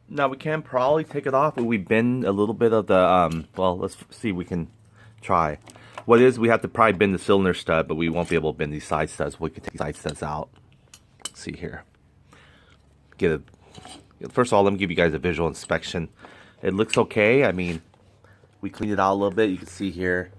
Now we can probably take it off if we bend a little bit of the, well, let's see if we can try. What is, we have to probably bend the cylinder stud, but we won't be able to bend these side studs. We can take side studs out. Let's see here. First of all, let me give you guys a visual inspection. It looks okay. I mean, we cleaned it out a little bit. You can see here.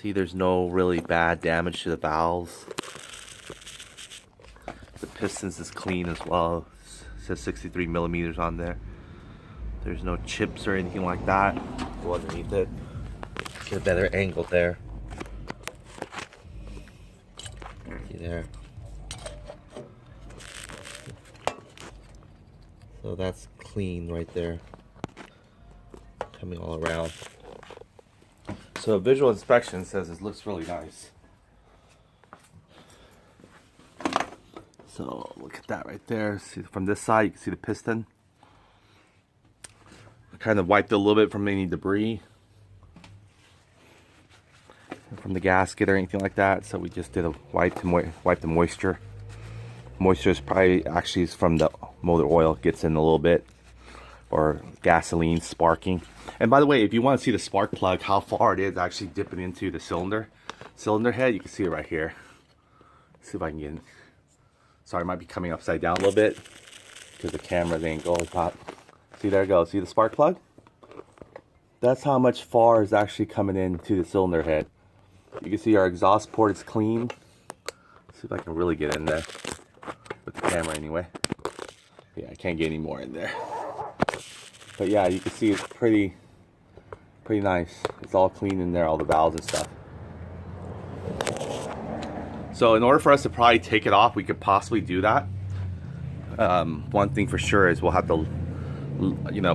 See, there's no really bad damage to the valves. The pistons is clean as well. It says 63 millimeters on there. There's no chips or anything like that. Go underneath it. Get a better angle there. See there. So that's clean right there. Coming all around. So a visual inspection says it looks really nice. So look at that right there. See, from this side you can see the piston. I kind of wiped it a little bit from any debris from the gasket or anything like that. So we just did a wipe the moisture. Moisture is probably actually from the motor oil, gets in a little bit, or gasoline sparking. And by the way, if you want to see the spark plug, how far it is actually dipping into the cylinder head, you can see it right here. Let's see if I can get in. Sorry, it might be coming upside down a little bit because the camera's angle is hot. See, there it goes. See the spark plug? That's how much far is actually coming into the cylinder head. You can see our exhaust port is clean. Let's see if I can really get in there with the camera anyway. Yeah, I can't get any more in there. But yeah, you can see it's pretty nice. It's all clean in there, all the valves and stuff. So in order for us to probably take it off, we could possibly do that. One thing for sure is we'll have to,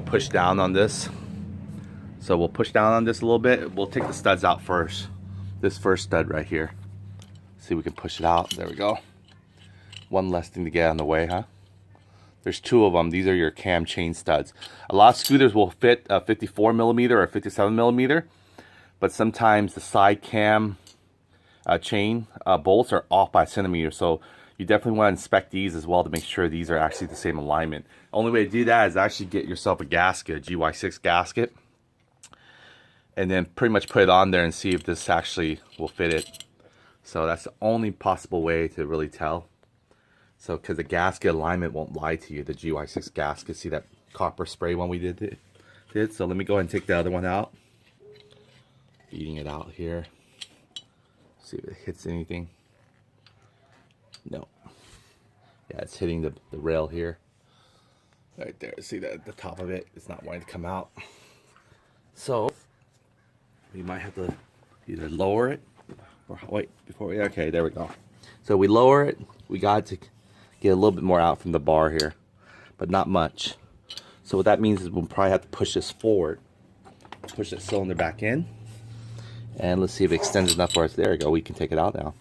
push down on this. So we'll push down on this a little bit. We'll take the studs out first. This first stud right here. See if we can push it out. There we go. One less thing to get out of the way, huh? There's two of them. These are your cam chain studs. A lot of scooters will fit a 54 millimeter or 57 millimeter, but sometimes the side cam chain bolts are off by a centimeter. So you definitely want to inspect these as well to make sure these are actually the same alignment. Only way to do that is actually get yourself a gasket, a GY6 gasket, and then pretty much put it on there and see if this actually will fit it. So that's the only possible way to really tell. So, because the gasket alignment won't lie to you, the GY6 gasket. See that copper spray one we did? So let me go ahead and take the other one out. Eating it out here. See if it hits anything. No. Yeah, it's hitting the rail here. Right there. See that the top of it? It's not wanting to come out. So we might have to either lower it or wait before we. Okay, there we go. So we lower it. We got to get a little bit more out from the bar here, but not much. So what that means is we'll probably have to push this forward, push that cylinder back in, and let's see if it extends enough for us. There we go. We can take it out now.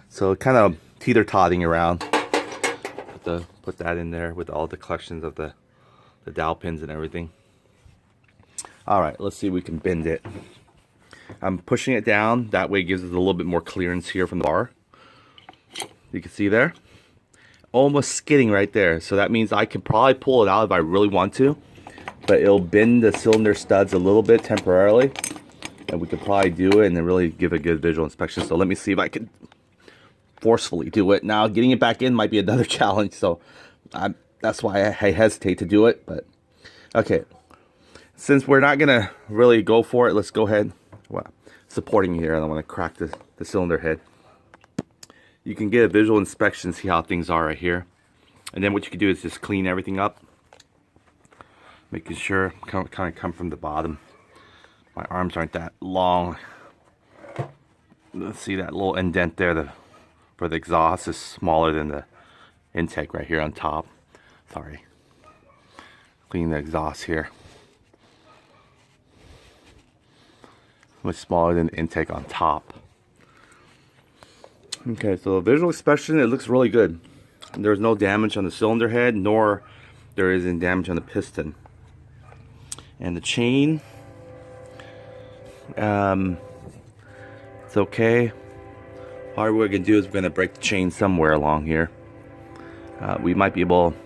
So kind of teeter-totting around. Put that in there with all the collections of the dowel pins and everything. All right, let's see if we can bend it. I'm pushing it down. That way it gives us a little bit more clearance here from the bar. You can see there. Almost skidding right there. So that means I can probably pull it out if I really want to. But it'll bend the cylinder studs a little bit temporarily. And we could probably do it and then really give a good visual inspection. So let me see if I can forcefully do it. Now getting it back in might be another challenge. So that's why I hesitate to do it. But okay. Since we're not going to really go for it, let's go ahead. Well, supporting here. I don't want to crack the cylinder head. You can get a visual inspection, see how things are right here. And then what you can do is just clean everything up. Making sure, kind of come from the bottom. My arms aren't that long. Let's see that little indent there for the exhaust is smaller than the intake right here on top. Sorry. Clean the exhaust here. Much smaller than the intake on top. Okay, so the visual inspection, it looks really good. There's no damage on the cylinder head, nor there is any damage on the piston. And the chain, it's okay. All we're going to do is we're going to break the chain somewhere along here. We might be able to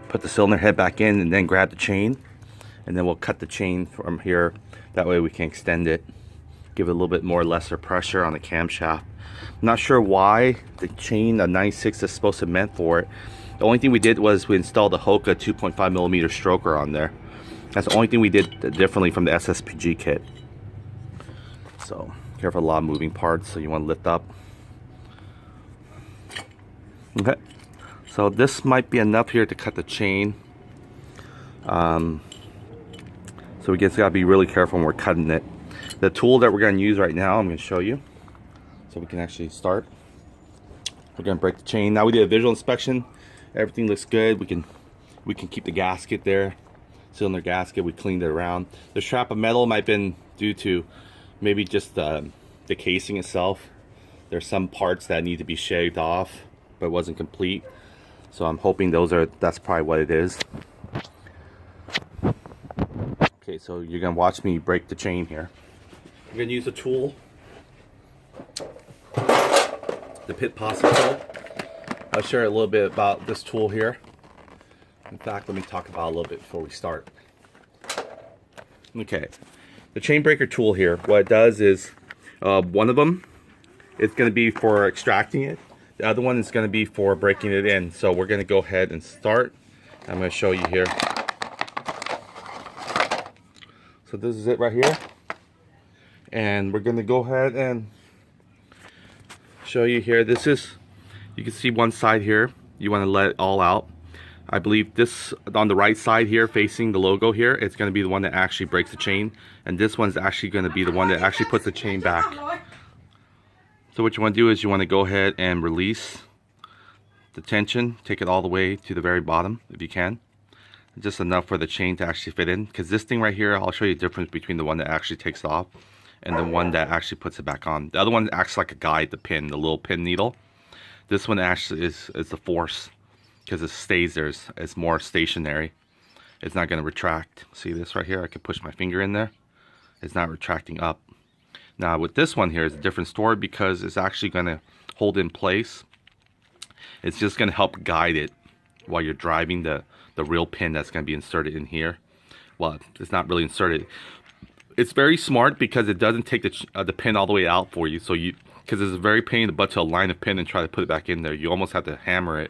put the cylinder head back in and then grab the chain. And then we'll cut the chain from here. That way we can extend it. Give it a little bit more lesser pressure on the camshaft. I'm not sure why the chain, the 96 is supposed to be meant for it. The only thing we did was we installed the Hoka 2.5mm stroker on there. That's the only thing we did differently from the SSPG kit. So careful, a lot of moving parts, so you want to lift up. Okay, so this might be enough here to cut the chain. So we just gotta be really careful when we're cutting it. The tool that we're gonna use right now, I'm gonna show you, so we can actually start. We're gonna break the chain. Now we did a visual inspection. Everything looks good. We can keep the gasket there, cylinder gasket. We cleaned it around. The strap of metal might have been due to maybe just the casing itself. There's some parts that need to be shaved off, but it wasn't complete. So I'm hoping that's probably what it is. Okay, so you're gonna watch me break the chain here. I'm gonna use a tool, the Posse tool. I'll share a little bit about this tool here. In fact, let me talk about it a little bit before we start. Okay, the chain breaker tool here, what it does is, one of them, it's gonna be for extracting it. The other one is gonna be for breaking it in. So we're gonna go ahead and start. I'm gonna show you here. So this is it right here. And we're gonna go ahead and show you here. This is, you can see one side here. You wanna let it all out. I believe this on the right side here facing the logo here, it's gonna be the one that actually breaks the chain. And this one's actually gonna be the one that actually puts the chain back. So what you wanna do is you wanna go ahead and release the tension. Take it all the way to the very bottom if you can. Just enough for the chain to actually fit in, because this thing right here, I'll show you the difference between the one that actually takes off and the one that actually puts it back on. The other one acts like a guide, the pin, the little pin needle. This one actually is the force, because it stays there. It's more stationary. It's not going to retract. See this right here? I can push my finger in there. It's not retracting up. Now with this one here is a different story, because it's actually going to hold in place. It's just going to help guide it while you're driving the real pin that's going to be inserted in here. Well, it's not really inserted. It's very smart because it doesn't take the pin all the way out for you. So because it's a very pain in the butt to align a pin and try to put it back in there. You almost have to hammer it.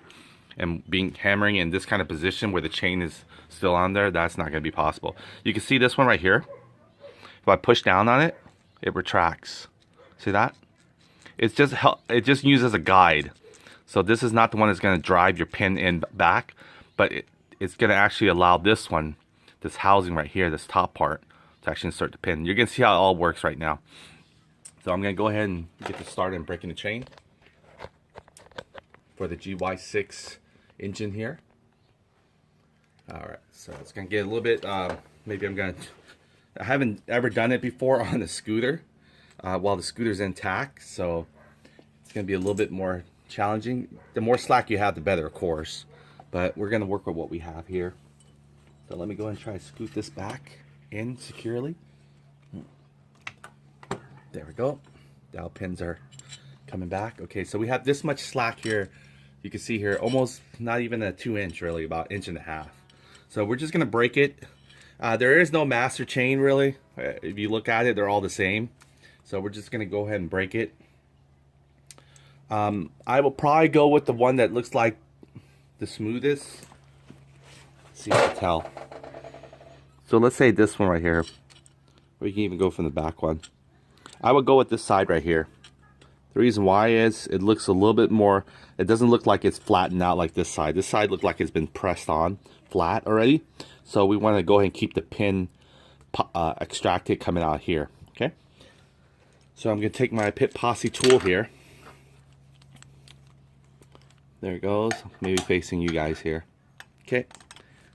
And hammering in this kind of position where the chain is still on there, that's not going to be possible. You can see this one right here. If I push down on it, it retracts. See that? It just used as a guide. So this is not the one that's going to drive your pin in back, but it's going to actually allow this one, this housing right here, this top part, to actually insert the pin. You're going to see how it all works right now. So I'm going to go ahead and get this started and breaking the chain for the GY6 engine here. Alright, so it's going to get a little bit, maybe I haven't ever done it before on a scooter while the scooter's intact, so it's going to be a little bit more challenging. The more slack you have, the better, of course. But we're going to work with what we have here. So let me go ahead and try to scoot this back in securely. There we go. Dowel pins are coming back. Okay, so we have this much slack here. You can see here, almost not even a 2-inch, really, about 1.5 inches. So we're just going to break it. There is no master chain, really. If you look at it, they're all the same. So we're just going to go ahead and break it. I will probably go with the one that looks like the smoothest. Let's see if I can tell. So let's say this one right here. Or you can even go from the back one. I would go with this side right here. The reason why is it looks a little bit more, it doesn't look like it's flattened out like this side. This side looks like it's been pressed on flat already. So we want to go ahead and keep the pin extracted coming out here. Okay. So I'm going to take my Posse tool here. There it goes. Maybe facing you guys here. Okay.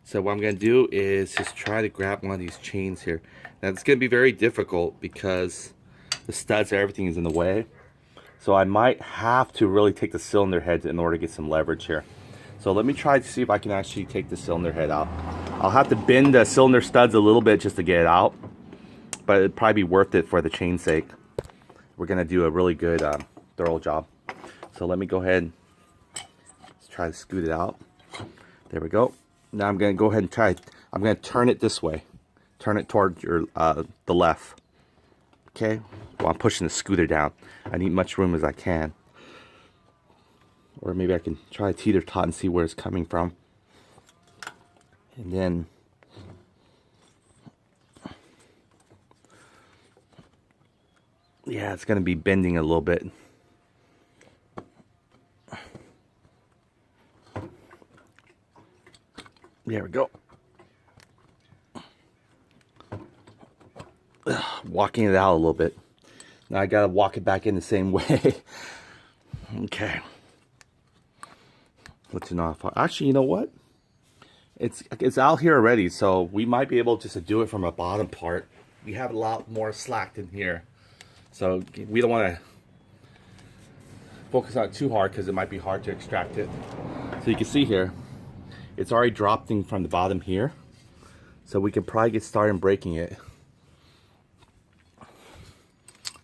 So what I'm going to do is just try to grab one of these chains here. Now it's going to be very difficult because the studs, everything is in the way. So I might have to really take the cylinder head in order to get some leverage here. So let me try to see if I can actually take the cylinder head out. I'll have to bend the cylinder studs a little bit just to get it out. But it'd probably be worth it for the chain's sake. We're going to do a really good thorough job. So let me go ahead, let's try to scoot it out. There we go. Now I'm going to go ahead and try, I'm going to turn it this way. Turn it toward your the left. Okay, while I'm pushing the scooter down. I need much room as I can. Or maybe I can try a teeter tot and see where it's coming from. And then yeah, it's going to be bending a little bit. There we go. Walking it out a little bit. Now I gotta walk it back in the same way. Okay. Let you know how far. Actually, you know what? It's out here already, so we might be able just to do it from a bottom part. We have a lot more slack in here, so we don't want to focus on it too hard because it might be hard to extract it. So you can see here, it's already dropping from the bottom here, so we can probably get started breaking it.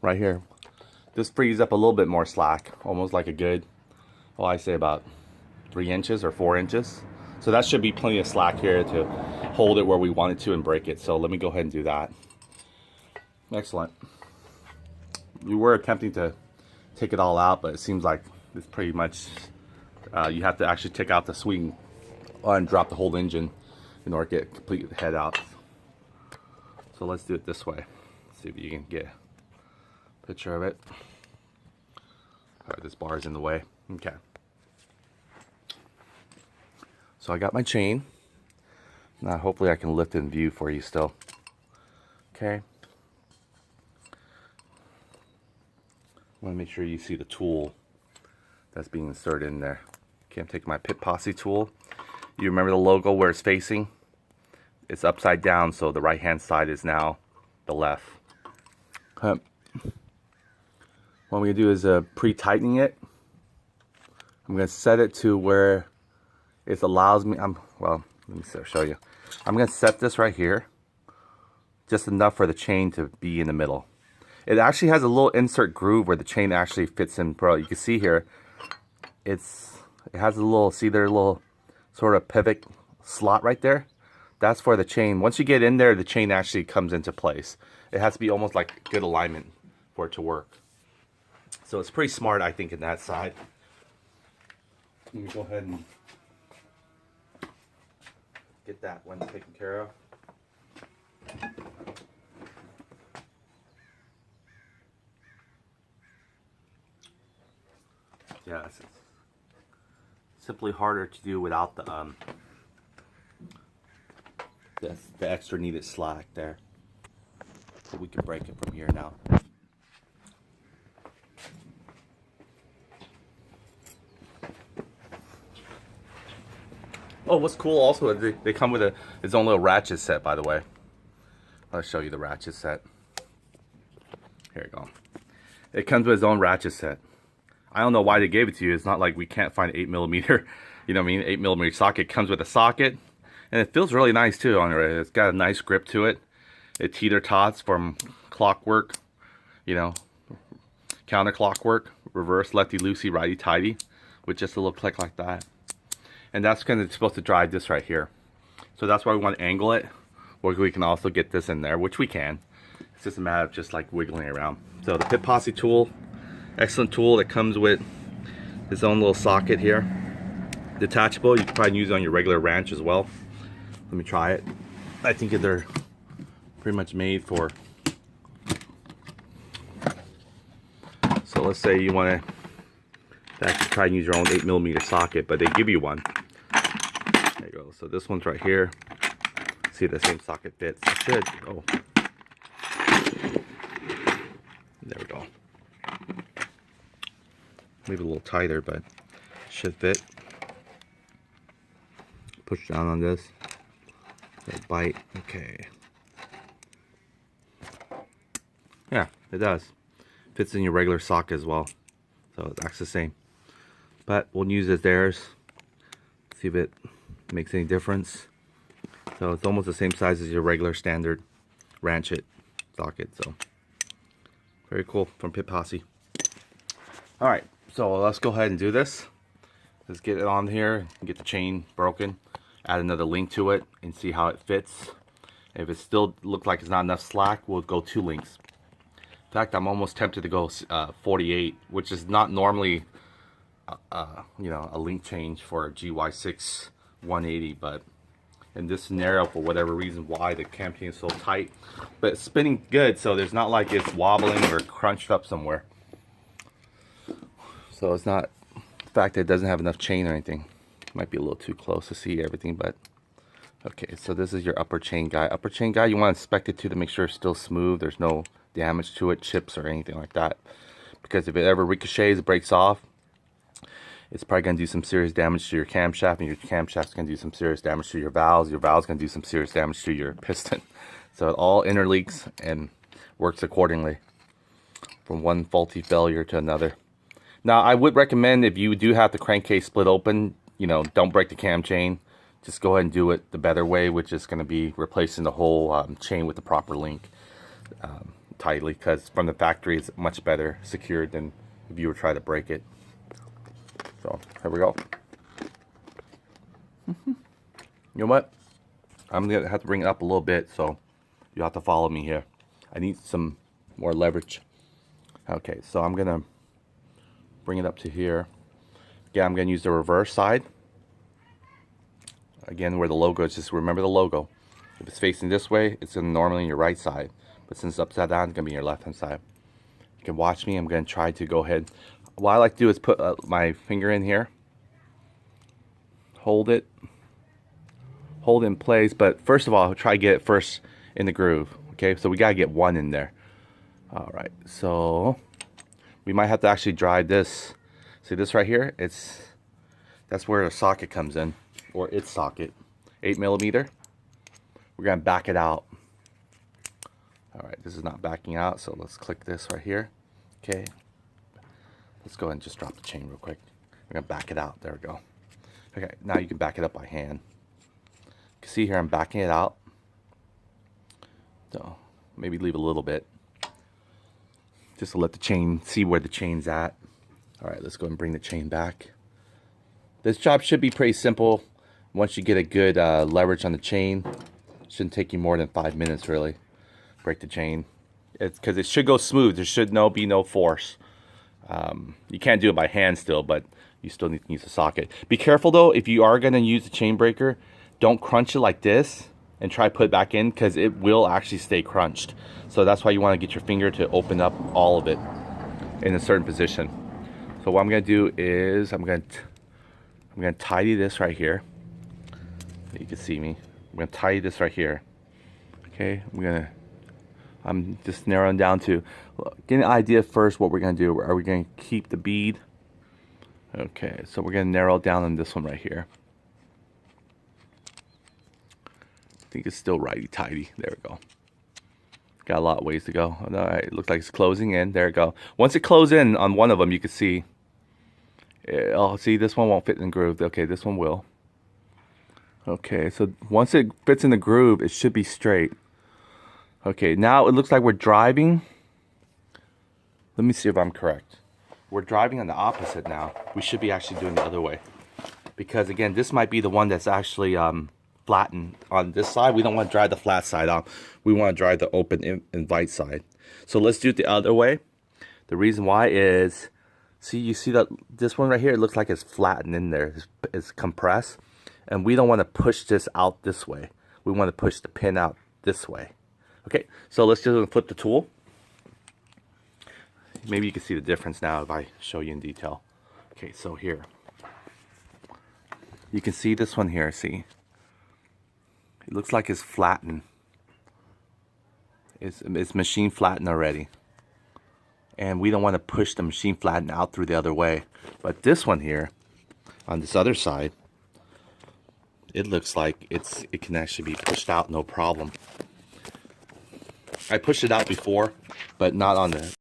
Right here, this frees up a little bit more slack, almost like a good, well, I say about 3 inches or 4 inches. So that should be plenty of slack here to hold it where we want it to and break it. So let me go ahead and do that. Excellent. We were attempting to take it all out, but it seems like it's pretty much, you have to actually take out the swing and drop the whole engine in order to get complete head out. So let's do it this way. See if you can get picture of it. Alright, this bar is in the way. Okay. So I got my chain. Now hopefully I can lift it in view for you still. Okay. I want to make sure you see the tool that's being inserted in there. Okay, I'm taking my Pit Posse tool. You remember the logo where it's facing? It's upside down, so the right hand side is now the left. What I'm going to do is pre-tightening it. I'm going to set it to where it allows me, well, let me show you. I'm going to set this right here, just enough for the chain to be in the middle. It actually has a little insert groove where the chain actually fits in. You can see here, it has a little, see there, a little sort of pivot slot right there. That's for the chain. Once you get in there, the chain actually comes into place. It has to be almost like good alignment for it to work. So it's pretty smart, I think, in that side. Let me go ahead and get that one taken care of. Yeah, it's simply harder to do without the extra needed slack there. But we can break it from here now. Oh, what's cool also is they come with its own little ratchet set, by the way. I'll show you the ratchet set. Here you go. It comes with its own ratchet set. I don't know why they gave it to you. It's not like we can't find an 8mm, you know what I mean, 8mm socket. It comes with a socket, and it feels really nice too on it. It's got a nice grip to it. It teeter-tots from clockwork, you know, counter clockwork, reverse lefty-loosey, righty-tighty, with just a little click like that. And that's kind of supposed to drive this right here. So that's why we want to angle it, or we can also get this in there, which we can. It's just a matter of just like wiggling around. So the Pit Posse tool, excellent tool that comes with its own little socket here. Detachable, you can probably use it on your regular wrench as well. Let me try it. I think they're pretty much made for. So let's say you want to actually try and use your own 8mm socket, but they give you one. There you go. So this one's right here. See if the same socket fits. It should. Oh. There we go. Maybe a little tighter, but it should fit. Push down on this. That bite. Okay. Yeah, it does. Fits in your regular socket as well. So it acts the same. But we'll use it theirs. See if it makes any difference. So it's almost the same size as your regular standard ratchet socket. So very cool from Pit Posse. All right, so let's go ahead and do this. Let's get it on here, get the chain broken, add another link to it, and see how it fits. If it still looks like it's not enough slack, we'll go 2 links. In fact, I'm almost tempted to go 48, which is not normally, you know, a link change for a GY6 180, but in this scenario, for whatever reason, why the cam chain is so tight, but it's spinning good, so there's not like it's wobbling or crunched up somewhere. So it's not the fact that it doesn't have enough chain or anything. Might be a little too close to see everything, but okay. So this is your upper chain guide. Upper chain guide, you want to inspect it too to make sure it's still smooth. There's no damage to it, chips or anything like that. Because if it ever ricochets, it breaks off, it's probably going to do some serious damage to your camshaft, and your camshaft's going to do some serious damage to your valves. Your valve's going to do some serious damage to your piston. So it all interleaks and works accordingly from one faulty failure to another. Now, I would recommend, if you do have the crankcase split open, you know, don't break the cam chain. Just go ahead and do it the better way, which is going to be replacing the whole chain with the proper link tightly, because from the factory it's much better secured than if you were trying to break it. So here we go. You know what? I'm going to have to bring it up a little bit, so you have to follow me here. I need some more leverage. Okay, so I'm going to bring it up to here. Again, I'm going to use the reverse side. Again, where the logo is, just remember the logo. If it's facing this way, it's normally on your right side. But since it's upside down, it's going to be your left hand side. You can watch me. I'm going to try to go ahead. What I like to do is put my finger in here. Hold it. Hold it in place. But first of all, try to get it first in the groove. Okay, so we got to get one in there. Alright, so we might have to actually drive this. See this right here? That's where the socket comes in, or its socket. 8mm. We're gonna back it out. Alright, this is not backing out, so let's click this right here. Okay. Let's go ahead and just drop the chain real quick. We're gonna back it out. There we go. Okay, now you can back it up by hand. You can see here I'm backing it out. So maybe leave a little bit, just to let the chain see where the chain's at. Alright, let's go and bring the chain back. This job should be pretty simple. Once you get a good leverage on the chain, it shouldn't take you more than 5 minutes really. Break the chain. It's because it should go smooth. There should be no force. You can't do it by hand still, but you still need to use the socket. Be careful though, if you are going to use the chain breaker, don't crunch it like this and try to put it back in, because it will actually stay crunched. So that's why you want to get your finger to open up all of it in a certain position. So what I'm going to do is I'm going to tidy this right here. You can see me. I'm going to tidy this right here. Okay, I'm just narrowing down to get an idea first what we're going to do. Are we going to keep the bead? Okay, so we're going to narrow down on this one right here. I think it's still righty-tighty. There we go. Got a lot of ways to go. All right, it looks like it's closing in. There we go. Once it closes in on one of them, you can see. Oh, see, this one won't fit in the groove. Okay, this one will. Okay, so once it fits in the groove, it should be straight. Okay, now it looks like we're driving. Let me see if I'm correct. We're driving on the opposite now. We should be actually doing the other way. Because again, this might be the one that's actually flattened on this side. We don't want to drive the flat side off. We want to drive the open invite side. So let's do it the other way. The reason why is, see, you see that this one right here, it looks like it's flattened in there. It's compressed. And we don't want to push this out this way. We want to push the pin out this way. Okay, so let's just flip the tool. Maybe you can see the difference now if I show you in detail. Okay, so here. You can see this one here, see? It looks like it's flattened. It's machine flattened already. And we don't want to push the machine flatten out through the other way. But this one here, on this other side, it looks like it can actually be pushed out no problem. I pushed it out before, but not on the